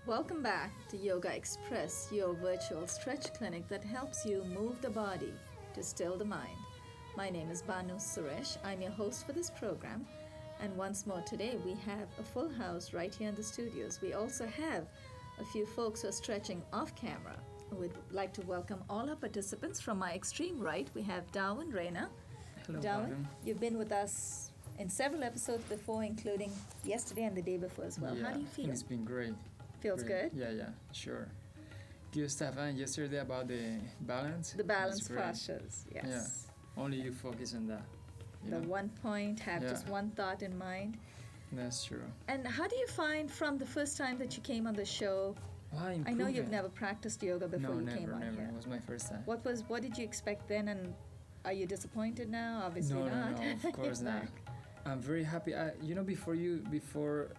Welcome back to Yogaxpress, your virtual stretch clinic that helps you move the body to still the mind. My name is Banu Suresh. I'm your host for this program. And once more today, we have a full house right here in the studios. We also have a few folks who are stretching off camera. We'd like to welcome all our participants. From my extreme right, we have Darwin, Reina. Hello, Darwin, you've been with us in several episodes before, including yesterday and the day before as well. Yeah, How do you feel? It's been great. Feels Great. good? Yeah, sure. Good stuff. And yesterday about the balance. The balance That's great. postures, yes. Yeah. Only you focus on that. The know? one point, have Yeah. just one thought in mind. That's true. And how do you find from the first time that you came on the show? I know you've never practiced yoga before you came on never. here. It was my first time. What did you expect then, and are you disappointed now? Obviously not. No, of course not. I'm very happy. Before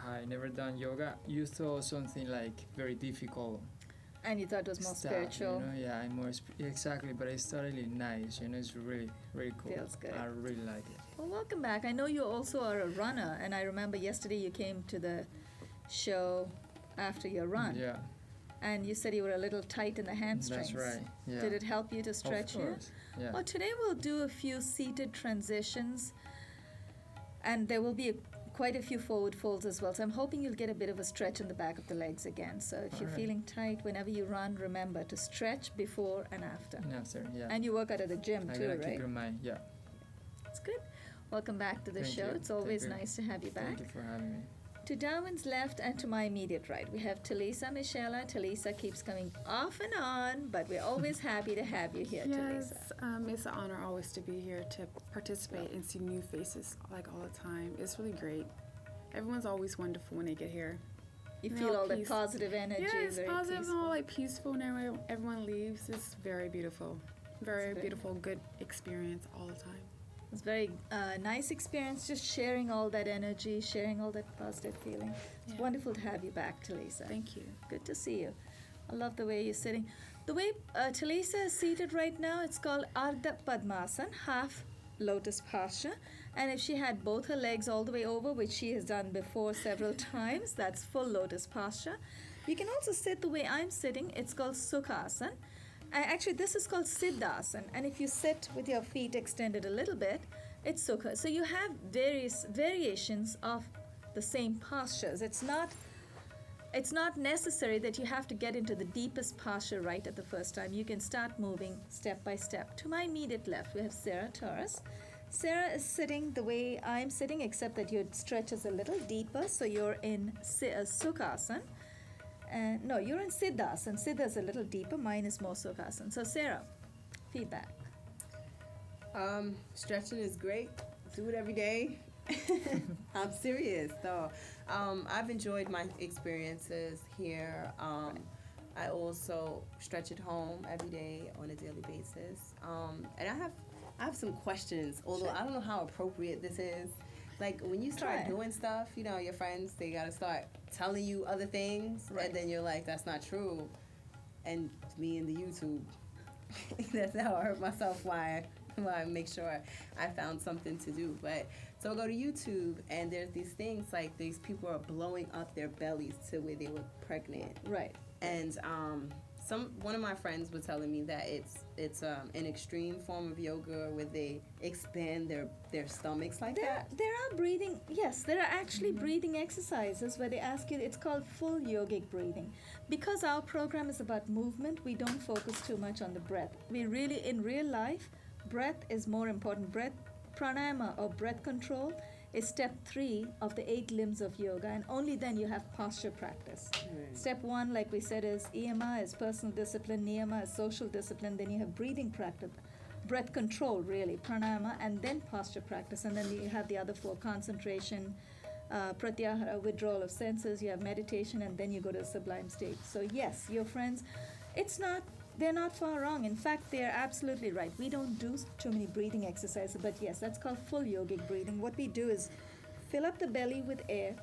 I never done yoga, you thought something like very difficult. And you thought it was more stuff, spiritual. Yeah, I'm more exactly, but it's totally nice. It's really, really cool. Feels good. I really like it. Well, welcome back. I know you also are a runner, and I remember yesterday you came to the show after your run. Yeah. And you said you were a little tight in the hamstrings. That's right. Yeah. Did it help you to stretch Of you? course. Yeah. Well, today we'll do a few seated transitions, and there will be quite a few forward folds as well. So I'm hoping you'll get a bit of a stretch in the back of the legs again. So if you're feeling tight, whenever you run, remember to stretch before and after. And after, yeah. And you work out at the gym too, gotta right? keep in mind, yeah. That's good. Welcome back to the Thank show. you. It's always Thank you. nice to have you back. Thank you for having me. To Darwin's left and to my immediate right, we have Talisa Michela. Talisa keeps coming off and on, but we're always happy to have you here, Yes, Talisa. it's an honor always to be here to participate and see new faces like all the time. It's really great. Everyone's always wonderful when they get here. You And feel all the peace- positive energy. Yeah, it's very positive and peaceful. all like peaceful, and everyone leaves. It's very beautiful. Very good. beautiful, good experience all the time. It's very nice experience, just sharing all that energy, sharing all that positive feeling. It's Yeah. wonderful to have you back, Talisa. Thank you. Good to see you. I love the way you're sitting. The way Talisa is seated right now, it's called Ardha Padmasana, half lotus posture. And if she had both her legs all the way over, which she has done before several times, that's full lotus posture. You can also sit the way I'm sitting. It's called Sukhasana. Actually, this is called Siddhasana. And if you sit with your feet extended a little bit, it's Sukha. So you have various variations of the same postures. It's not necessary that you have to get into the deepest posture right at the first time. You can start moving step by step. To my immediate left, we have Sarah Torres. Sarah is sitting the way I'm sitting, except that your stretch is a little deeper, so you're in Sukhasana. No, you're in Siddhasana. Siddha is a little deeper. Mine is more Sukhasana. So Sarah, feedback. Stretching is great. Do it every day. I'm serious though. I've enjoyed my experiences here. I also stretch at home every day on a daily basis. And I have some questions, although Sure. I don't know how appropriate this is. Like when you start Try. doing stuff, your friends, they gotta start telling you other things, Right. and then you're like, that's not true. And me and the YouTube, that's how I hurt myself. Why I make sure I found something to do. But so I go to YouTube, and there's these things like these people are blowing up their bellies to where they were pregnant, Right. and one of my friends was telling me that it's an extreme form of yoga where they expand their stomachs like that. There are breathing, yes, there are actually breathing exercises where they ask you, it's called full yogic breathing. Because our program is about movement, we don't focus too much on the breath. We really, in real life, breath is more important. Breath, pranayama or breath control is step 3 of the 8 limbs of yoga, and only then you have posture practice. Right. Step 1, like we said, is EMA, is personal discipline, niyama is social discipline, then you have breathing practice, breath control, really, pranayama, and then posture practice, and then you have the other 4: concentration, pratyahara, withdrawal of senses, you have meditation, and then you go to the sublime state. So yes, your friends, they're not far wrong. In fact, they're absolutely right. We don't do too many breathing exercises, but yes, that's called full yogic breathing. What we do is fill up the belly with air.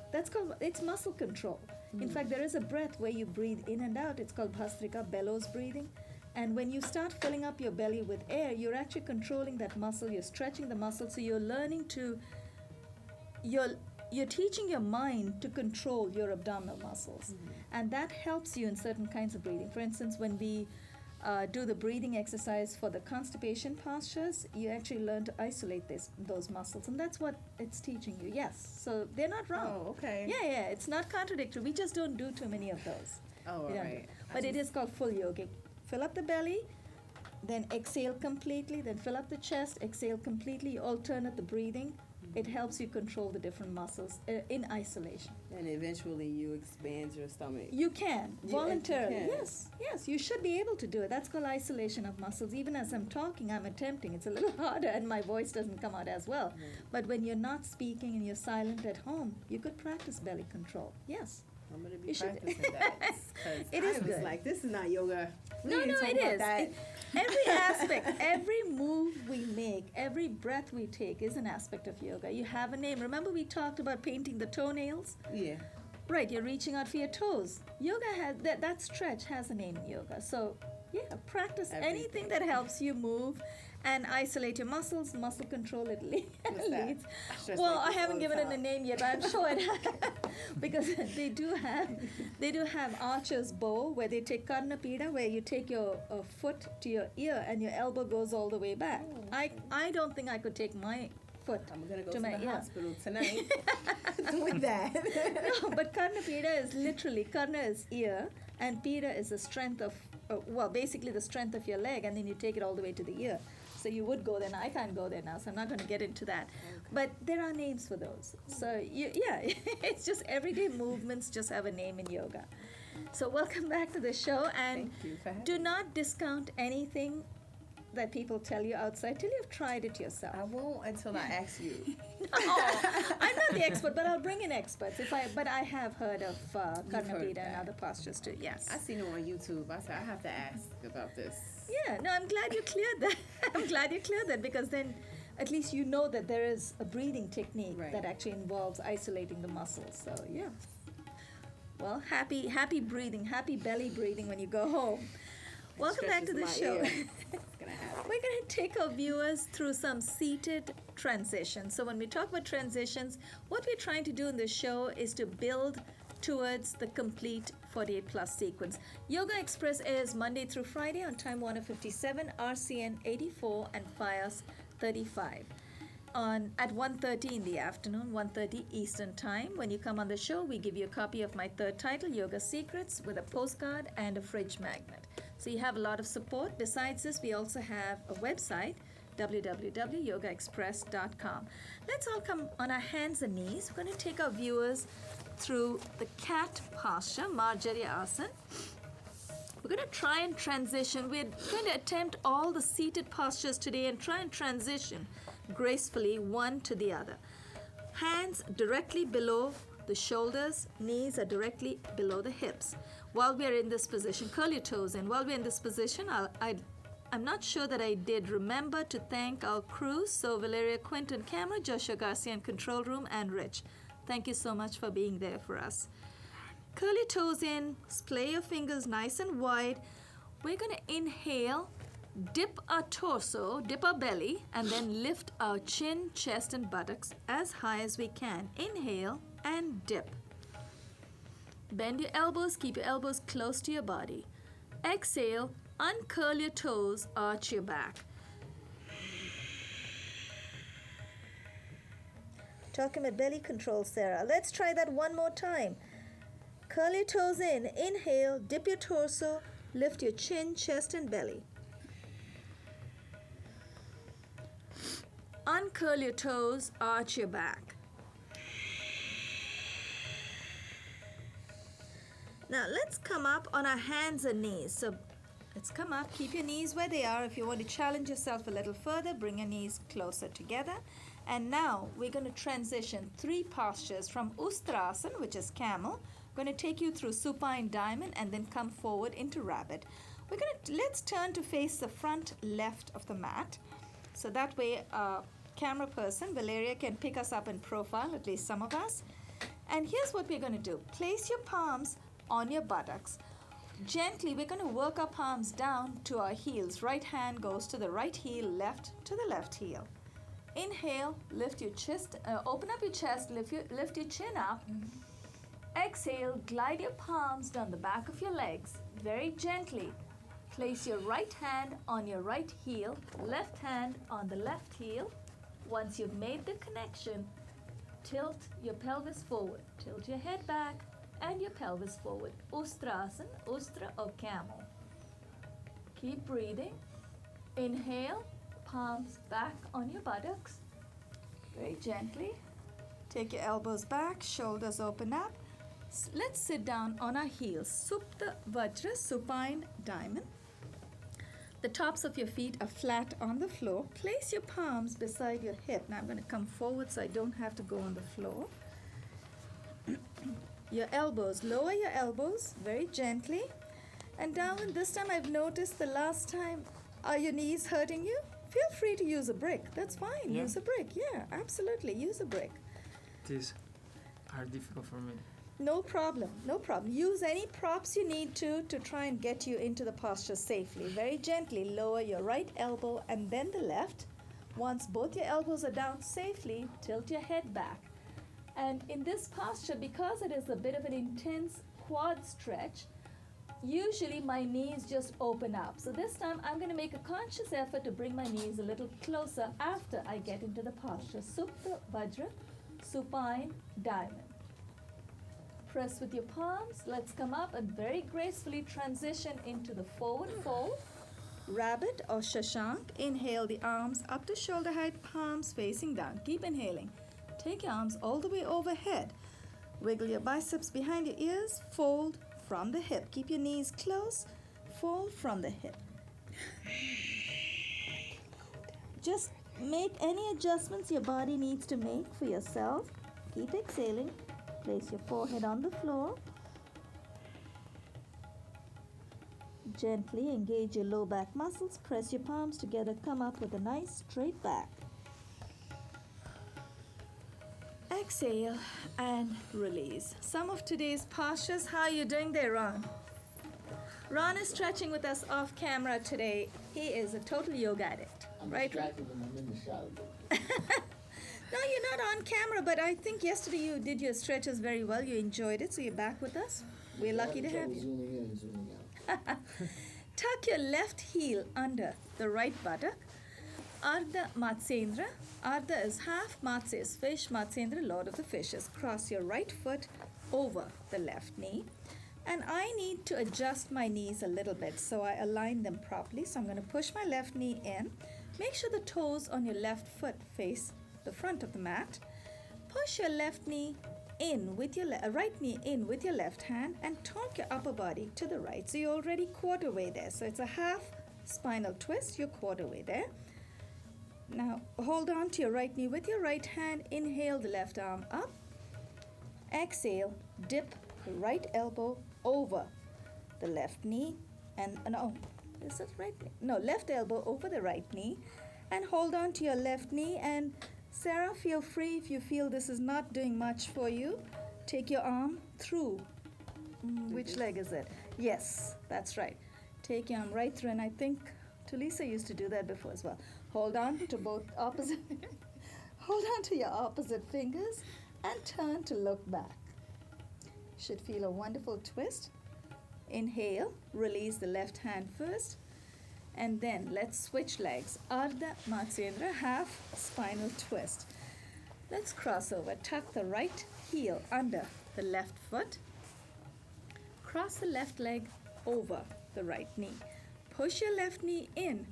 It's muscle control. In fact, there is a breath where you breathe in and out. It's called bhastrika, bellows breathing. And when you start filling up your belly with air, you're actually controlling that muscle. You're stretching the muscle. So you're learning to, you're teaching your mind to control your abdominal muscles. And that helps you in certain kinds of breathing. For instance, when we do the breathing exercise for the constipation postures, you actually learn to isolate those muscles. And that's what it's teaching you. Yes. So they're not wrong. Oh, okay. Yeah. It's not contradictory. We just don't do too many of those. Oh, all We don't right. do. But it is called full yogic. Fill up the belly, then exhale completely, then fill up the chest, exhale completely. You alternate the breathing. It helps you control the different muscles in isolation. And eventually you expand your stomach. You can, You voluntarily. can. Yes, you should be able to do it. That's called isolation of muscles. Even as I'm talking, I'm attempting. It's a little harder and my voice doesn't come out as well. But when you're not speaking and you're silent at home, you could practice belly control. Yes. I'm gonna be You should- practicing that. 'Cause It is I was good. like, this is not yoga. We No, ain't no, talking it about is. that. Every aspect, every move we make, every breath we take is an aspect of yoga. You have a name. Remember we talked about painting the toenails? Yeah. Right, you're reaching out for your toes. Yoga has that stretch has a name in yoga. So yeah, practice anything Everything. that helps you move and isolate your muscles, muscle control it What's that? leads. Stress Well, like I this haven't all given the it a time. name yet, but I'm sure it because they do have archer's bow where they take karnapida, where you take your foot to your ear and your elbow goes all the way back. I don't think I could take my foot I'm gonna go to to my the ear. hospital tonight with that. No, but karnapida is literally, karna is ear and pida is the strength of, basically the strength of your leg, and then you take it all the way to the ear. So you would go there. Now I can't go there now, so I'm not going to get into that. But there are names for those. So it's just everyday movements just have a name in yoga. So welcome back to the show, and Thank you for having do me. not discount anything that people tell you outside till you've tried it yourself. I won't until I ask you. I'm not the expert, but I'll bring in experts. But I have heard of heard karnapida and that. other postures too. Yes. I seen it on YouTube. I said I have to ask about this. Yeah. No, I'm glad you cleared that. I'm glad you cleared that because then, at least you know that there is a breathing technique Right. that actually involves isolating the muscles. So yeah. Well, happy breathing, happy belly breathing when you go home. Welcome back to the Stretches my show. ear. It's gonna happen. We're going to take our viewers through some seated transitions. So when we talk about transitions, what we're trying to do in this show is to build towards the complete 48 plus sequence. Yogaxpress airs Monday through Friday on Time Warner 57, RCN 84, and FIOS 35. At 1:30 in the afternoon, 1:30 Eastern Time. When you come on the show, we give you a copy of my third title, Yoga Secrets, with a postcard and a fridge magnet. So you have a lot of support. Besides this, we also have a website, www.yogaexpress.com. Let's all come on our hands and knees. We're going to take our viewers through the cat posture, Marjarya Asana. We're going to try and transition. We're going to attempt all the seated postures today and try and transition gracefully one to the other. Hands directly below the shoulders, knees are directly below the hips. While we are in this position, curl your toes in. While we're in this position, I'm not sure that I did remember to thank our crew, so Valeria, Quinton, Camera, Joshua Garcia in Control Room, and Rich. Thank you so much for being there for us. Curl your toes in, splay your fingers nice and wide. We're going to inhale, dip our torso, dip our belly, and then lift our chin, chest, and buttocks as high as we can. Inhale and dip. Bend your elbows, keep your elbows close to your body. Exhale, uncurl your toes, arch your back. Talking about belly control, Sarah. Let's try that one more time. Curl your toes in. Inhale, dip your torso, lift your chin, chest, and belly. Uncurl your toes, arch your back. Now let's come up on our hands and knees. So let's come up, keep your knees where they are. If you want to challenge yourself a little further, bring your knees closer together. And now we're going to transition 3 postures from Ustrasana, which is camel. Going to take you through supine diamond and then come forward into rabbit. Let's turn to face the front left of the mat. So that way, camera person, Valeria, can pick us up in profile, at least some of us. And here's what we're going to do. Place your palms on your buttocks. Gently, we're going to work our palms down to our heels. Right hand goes to the right heel, left to the left heel. Inhale, lift your chest, open up your chest, lift your chin up. Exhale, glide your palms down the back of your legs very gently. Place your right hand on your right heel, left hand on the left heel. Once you've made the connection, tilt your pelvis forward. Tilt your head back and your pelvis forward. Ustrasana, Ustra or camel. Keep breathing. Inhale, palms back on your buttocks. Very gently. Take your elbows back, shoulders open up. Let's sit down on our heels. Supta Vajra, supine diamond. The tops of your feet are flat on the floor. Place your palms beside your hip. Now I'm going to come forward so I don't have to go on the floor. Your elbows, lower your elbows very gently. And Darwin, this time I've noticed the last time, are your knees hurting you? Feel free to use a brick. That's fine. Yeah. Use a brick. Yeah, absolutely. Use a brick. These are difficult for me. No problem, no problem. Use any props you need to try and get you into the posture safely. Very gently lower your right elbow and then the left. Once both your elbows are down safely, tilt your head back. And in this posture, because it is a bit of an intense quad stretch, usually my knees just open up. So this time I'm going to make a conscious effort to bring my knees a little closer after I get into the posture. Supta Vajra, supine diamond. Press with your palms. Let's come up and very gracefully transition into the forward fold. Rabbit or Shashank. Inhale the arms up to shoulder height, palms facing down. Keep inhaling. Take your arms all the way overhead. Wiggle your biceps behind your ears. Fold from the hip. Keep your knees close. Fold from the hip. Just make any adjustments your body needs to make for yourself. Keep exhaling. Place your forehead on the floor. Gently engage your low back muscles. Press your palms together. Come up with a nice straight back. Exhale and release. Some of today's postures, how are you doing there, Ron? Ron is stretching with us off camera today. He is a total yoga addict. I'm right? distracted when I'm in the shower. No, you're not on camera, but I think yesterday you did your stretches very well. You enjoyed it, so you're back with us. We're lucky to have you. Zooming in and zooming out. Tuck your left heel under the right buttock. Ardha Matsyendra. Ardha is half, Matsya is fish, Matsyendra, Lord of the Fishes. Cross your right foot over the left knee. And I need to adjust my knees a little bit, so I align them properly. So I'm going to push my left knee in. Make sure the toes on your left foot face the front of the mat. Push your left knee in with your right knee in with your left hand and torque your upper body to the right. So you're already quarter way there. So it's a half spinal twist. You're quarter way there. Now hold on to your right knee with your right hand. Inhale the left arm up. Exhale, dip the right elbow over the left knee. And no, is it right knee? No, left elbow over the right knee. And hold on to your left knee. And Sarah, feel free if you feel this is not doing much for you. Take your arm through. Which leg is it? Yes, that's right. Take your arm right through. And I think Tulisa used to do that before as well. Hold on to both opposite. Hold on to your opposite fingers and turn to look back. Should feel a wonderful twist. Inhale, release the left hand first. And then let's switch legs. Ardha Matsyendra, half spinal twist. Let's cross over. Tuck the right heel under the left foot. Cross the left leg over the right knee. Push your left knee in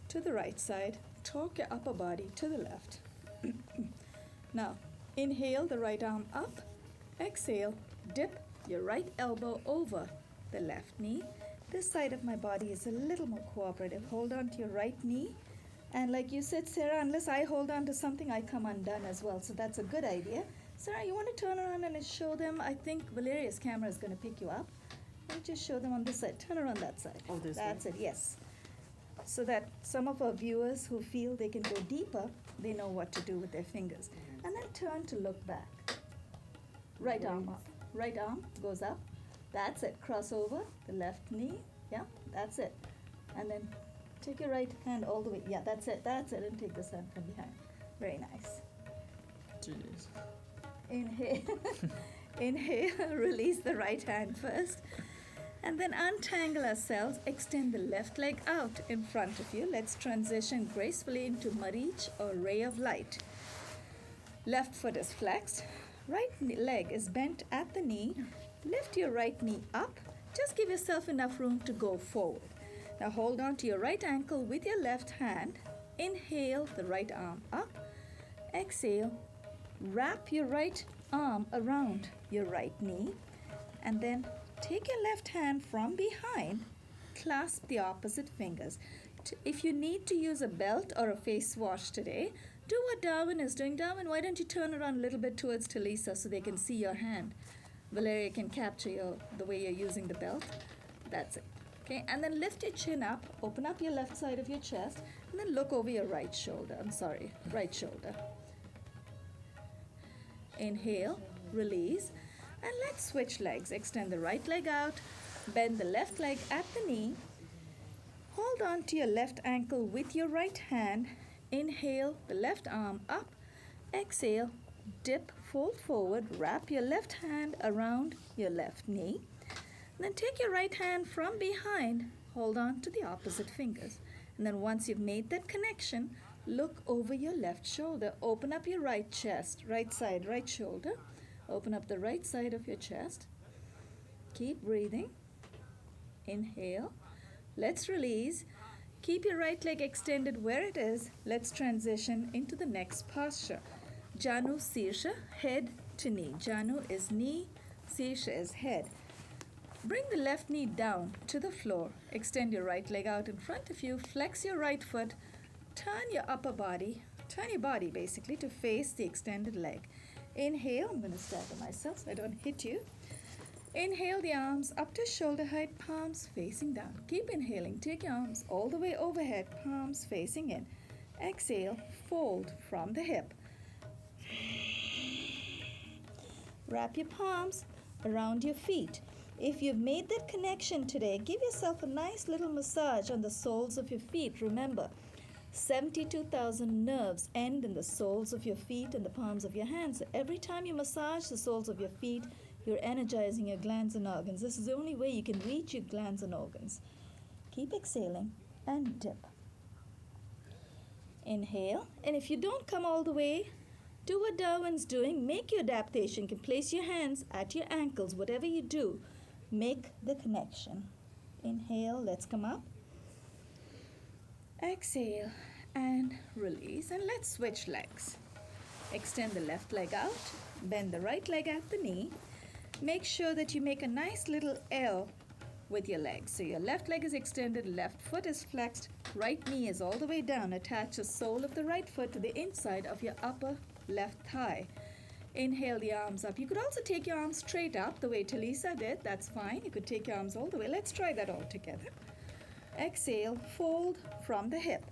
to the right side. Torque your upper body to the left. Now, inhale the right arm up. Exhale, dip your right elbow over the left knee. This side of my body is a little more cooperative. Hold on to your right knee. And like you said, Sarah, unless I hold on to something, I come undone as well. So that's a good idea. Sarah, you want to turn around and show them? I think Valeria's camera is going to pick you up. Let me just show them on this side. Turn around that side. Oh, this That's way. it, yes. So that some of our viewers who feel they can go deeper, they know what to do with their fingers. And then turn to look back. Right arm up. Right arm goes up. That's it. Cross over the left knee. Yeah, that's it. And then take your right hand all the way. Yeah, that's it. That's it. And take this hand from behind. Very nice. Jeez. Inhale. Inhale. Release the right hand first. And then untangle ourselves. Extend the left leg out in front of you. Let's transition gracefully into Marich or ray of light. Left foot is flexed. Right leg is bent at the knee. Lift your right knee up. Just give yourself enough room to go forward. Now hold on to your right ankle with your left hand. Inhale the right arm up. Exhale. Wrap your right arm around your right knee. And then take your left hand from behind. Clasp the opposite fingers. If you need to use a belt or a face wash today, do what Darwin is doing. Darwin, why don't you turn around a little bit towards Talisa so they can see your hand? Valeria can capture the way you're using the belt. That's it. Okay, and then lift your chin up, open up your left side of your chest, and then look over your right shoulder. Right shoulder. Inhale, release, and let's switch legs. Extend the right leg out, bend the left leg at the knee. Hold on to your left ankle with your right hand. Inhale the left arm up. Exhale, dip, fold forward, wrap your left hand around your left knee. Then take your right hand from behind, hold on to the opposite fingers. And then once you've made that connection, look over your left shoulder. Open up your right chest, right side, right shoulder. Open up the right side of your chest. Keep breathing. Inhale. Let's release. Keep your right leg extended where it is. Let's transition into the next posture. Janu Sirsha, head to knee. Janu is knee, Sirsha is head. Bring the left knee down to the floor. Extend your right leg out in front of you. Flex your right foot. Turn your upper body, turn your body basically to face the extended leg. Inhale, I'm going to stagger myself so I don't hit you. Inhale the arms up to shoulder height, palms facing down. Keep inhaling. Take your arms all the way overhead, palms facing in. Exhale, fold from the hip. Wrap your palms around your feet. If you've made that connection today, give yourself a nice little massage on the soles of your feet. Remember, 72,000 nerves end in the soles of your feet and the palms of your hands. So every time you massage the soles of your feet, you're energizing your glands and organs. This is the only way you can reach your glands and organs. Keep exhaling and dip. Inhale. And if you don't come all the way, do what Darwin's doing. Make your adaptation. You can place your hands at your ankles. Whatever you do, make the connection. Inhale. Let's come up. Exhale and release. And let's switch legs. Extend the left leg out. Bend the right leg at the knee. Make sure that you make a nice little L with your legs. So your left leg is extended, left foot is flexed, right knee is all the way down. Attach the sole of the right foot to the inside of your upper left thigh. Inhale the arms up. You could also take your arms straight up the way Talisa did. That's fine. You could take your arms all the way. Let's try that all together. Exhale, fold from the hip.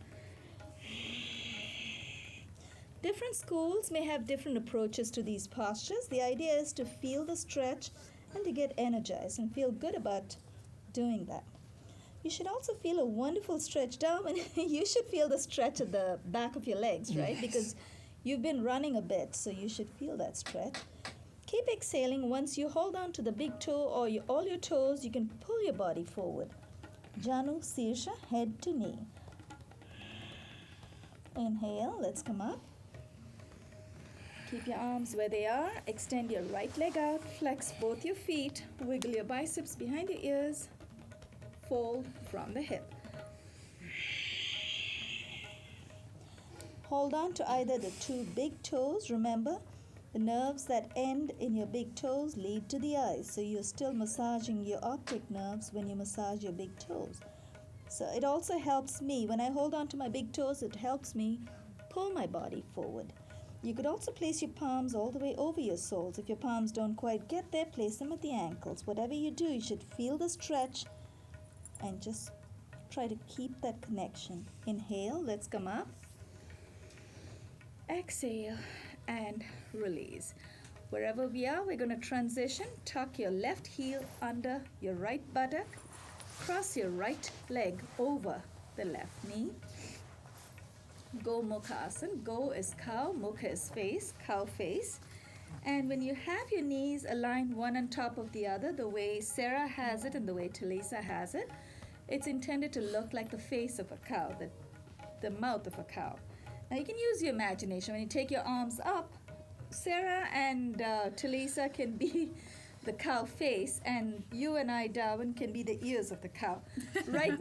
Different schools may have different approaches to these postures. The idea is to feel the stretch and to get energized and feel good about doing that. You should also feel a wonderful stretch down, and you should feel the stretch at the back of your legs, right? Yes. Because you've been running a bit, so you should feel that stretch. Keep exhaling. Once you hold on to the big toe or all your toes, you can pull your body forward. Janu Sirsha, head to knee. Inhale, let's come up. Keep your arms where they are. Extend your right leg out. Flex both your feet. Wiggle your biceps behind your ears. Fold from the hip. Hold on to either the two big toes. Remember, The nerves that end in your big toes lead to the eyes, so you're still massaging your optic nerves when you massage your big toes. So it also helps me, when I hold on to my big toes, it helps me pull my body forward. You could also place your palms all the way over your soles. If your palms don't quite get there, place them at the ankles. Whatever you do, you should feel the stretch and just try to keep that connection. Inhale, let's come up. Exhale and release. Wherever we are, we're going to transition. Tuck your left heel under your right buttock. Cross your right leg over the left knee. Go Mukhasana. Go is cow, Mukha is face, cow face. And when you have your knees aligned one on top of the other, the way Sarah has it and the way Talisa has it, it's intended to look like the face of a cow, the mouth of a cow. Now you can use your imagination. When you take your arms up, Sarah and Talisa can be the cow face, and you and I, Darwin, can be the ears of the cow. Right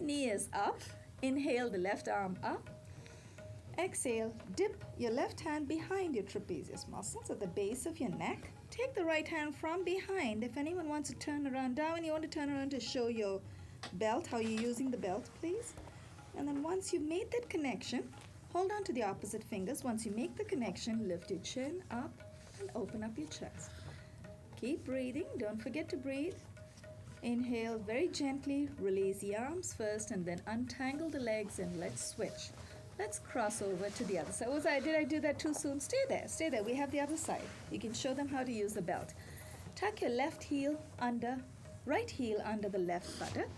knee is up. Inhale the left arm up. Exhale, dip your left hand behind your trapezius muscles at the base of your neck. Take the right hand from behind. If anyone wants to turn around, Darwin, you want to turn around to show your belt, how you're using the belt, please. And then once you've made that connection, hold on to the opposite fingers. Once you make the connection, lift your chin up and open up your chest. Keep breathing. Don't forget to breathe. Inhale very gently, release the arms first, and then untangle the legs and let's switch. Let's cross over to the other side. Did I do that too soon? Stay there. We have the other side. You can show them how to use the belt. Tuck your right heel under the left buttock.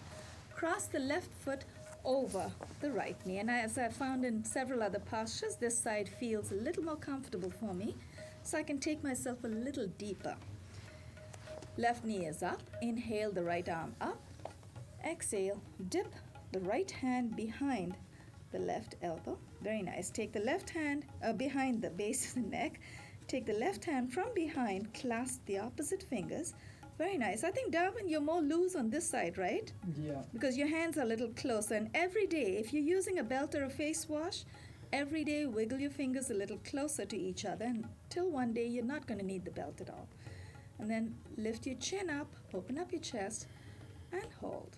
Cross the left foot over the right knee. And as I found in several other postures, this side feels a little more comfortable for me, so I can take myself a little deeper. Left knee is up. Inhale the right arm up. Exhale, dip the right hand behind the left elbow. Very nice. Take the left hand behind the base of the neck. Take the left hand from behind, clasp the opposite fingers. Very nice. I think, Darwin, you're more loose on this side, right? Yeah. Because your hands are a little closer. And every day, if you're using a belt or a face wash, every day wiggle your fingers a little closer to each other until one day you're not going to need the belt at all. And then lift your chin up, open up your chest, and hold.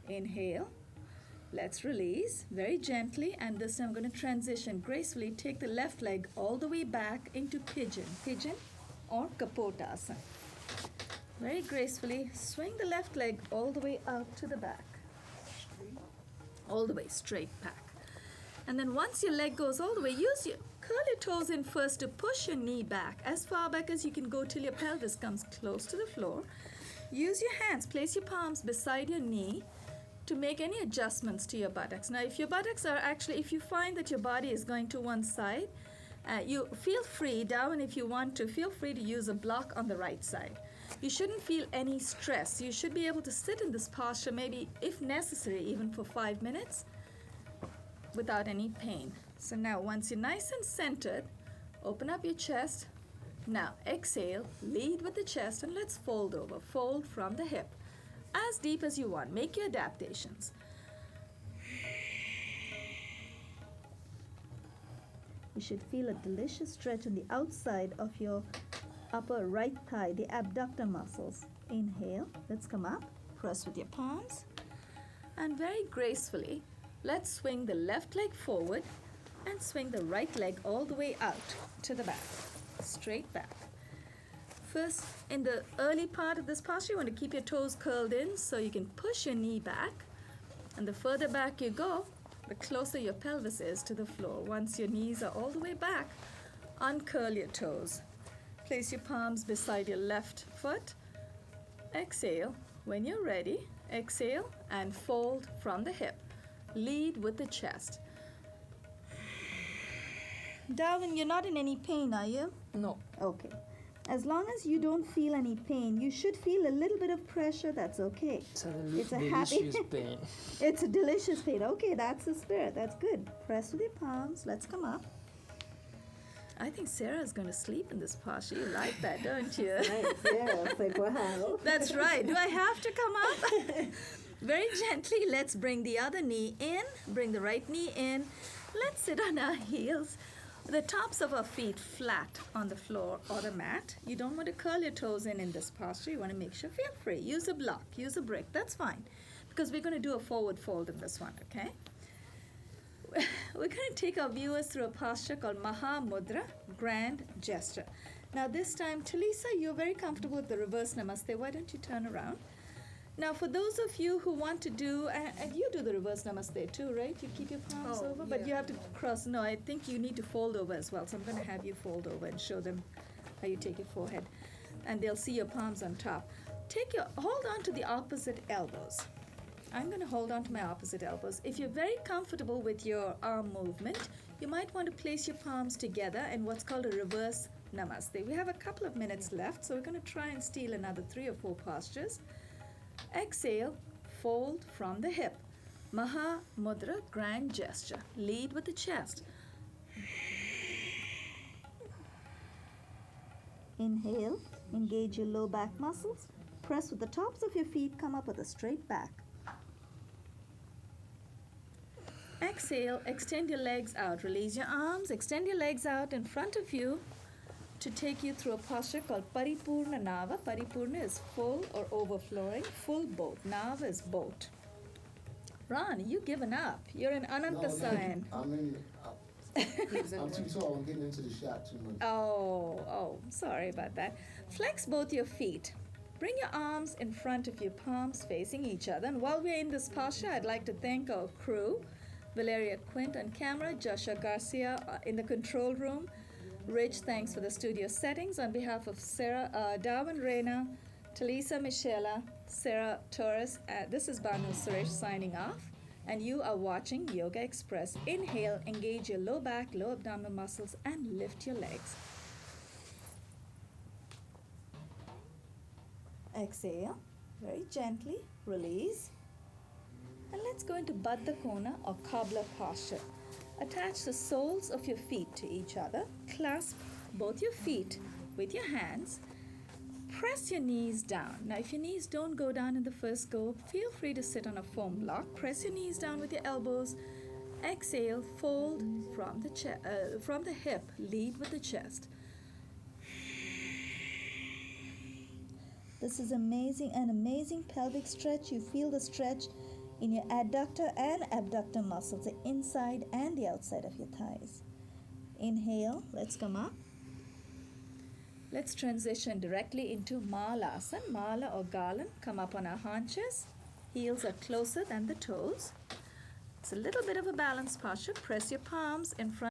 Inhale. Let's release very gently, and this time I'm going to transition gracefully. Take the left leg all the way back into pigeon or kapotasana. Very gracefully, swing the left leg all the way out to the back. All the way straight back. And then once your leg goes all the way, curl your toes in first to push your knee back as far back as you can go till your pelvis comes close to the floor. Use your hands, place your palms beside your knee to make any adjustments to your buttocks. Now, if your buttocks are if you find that your body is going to one side, you feel free, Darwin, if you want to, feel free to use a block on the right side. You shouldn't feel any stress. You should be able to sit in this posture, maybe if necessary, even for 5 minutes without any pain. So now, once you're nice and centered, open up your chest. Now, exhale, lead with the chest, and let's fold over. Fold from the hip. As deep as you want. Make your adaptations. You should feel a delicious stretch on the outside of your upper right thigh, the abductor muscles. Inhale. Let's come up. Press with your palms. And very gracefully, let's swing the left leg forward and swing the right leg all the way out to the back. Straight back. First, in the early part of this posture, you want to keep your toes curled in so you can push your knee back. And the further back you go, the closer your pelvis is to the floor. Once your knees are all the way back, uncurl your toes. Place your palms beside your left foot. Exhale. When you're ready, exhale and fold from the hip. Lead with the chest. Darwin, you're not in any pain, are you? No. Okay. As long as you don't feel any pain, you should feel a little bit of pressure. That's okay. It's a delicious pain. It's a delicious pain. Okay, that's the spirit. That's good. Press with your palms. Let's come up. I think Sarah's going to sleep in this posture. You like that, don't you? Nice, yeah. It's like, wow. That's right. Do I have to come up? Very gently, let's bring the other knee in. Bring the right knee in. Let's sit on our heels. the tops of our feet flat on the floor or the mat. You don't want to curl your toes in this posture. You want to make sure, feel free. Use a block, use a brick, that's fine. Because we're going to do a forward fold in this one, okay? We're going to take our viewers through a posture called Maha Mudra, grand gesture. Now this time, Talisa, you're very comfortable with the reverse namaste. Why don't you turn around? Now for those of you who want to do, and you do the reverse namaste too, right? You keep your palms Oh, over, but yeah. you have to cross. No, I think you need to fold over as well. So I'm going to have you fold over and show them how you take your forehead. And they'll see your palms on top. Hold on to the opposite elbows. I'm going to hold on to my opposite elbows. If you're very comfortable with your arm movement, you might want to place your palms together in what's called a reverse namaste. We have a couple of minutes left, so we're going to try and steal another 3 or 4 postures. Exhale, fold from the hip. Maha Mudra, grand gesture. Lead with the chest. Inhale, engage your low back muscles. Press with the tops of your feet, come up with a straight back. Exhale, extend your legs out. Release your arms, extend your legs out in front of you to take you through a posture called Paripurna Nava. Paripurna is full or overflowing, full boat. Nava is boat. Ron, you given up. You're in Anantasayan. I'm too tall. I'm getting into the shot too much. Oh, sorry about that. Flex both your feet. Bring your arms in front of your palms facing each other. And while we're in this posture, I'd like to thank our crew. Valeria Quint on camera, Joshua Garcia in the control room. Rich, thanks for the studio settings. On behalf of Darwin, Reina, Talisa, Michela, Sarah Torres, this is Banu Suresh signing off. And you are watching Yoga Express. Inhale, engage your low back, low abdominal muscles, and lift your legs. Exhale, very gently, release. And let's go into Baddha Kona or cobbler posture. Attach the soles of your feet to each other. Clasp both your feet with your hands. Press your knees down. Now, if your knees don't go down in the first go, feel free to sit on a foam block. Press your knees down with your elbows. Exhale, fold from the hip. Lead with the chest. This is an amazing pelvic stretch. You feel the stretch in your adductor and abductor muscles, the inside and the outside of your thighs. Inhale, let's come up. Let's transition directly into Malasana, Mala or Garland. Come up on our haunches. Heels are closer than the toes. It's a little bit of a balanced posture. Press your palms in front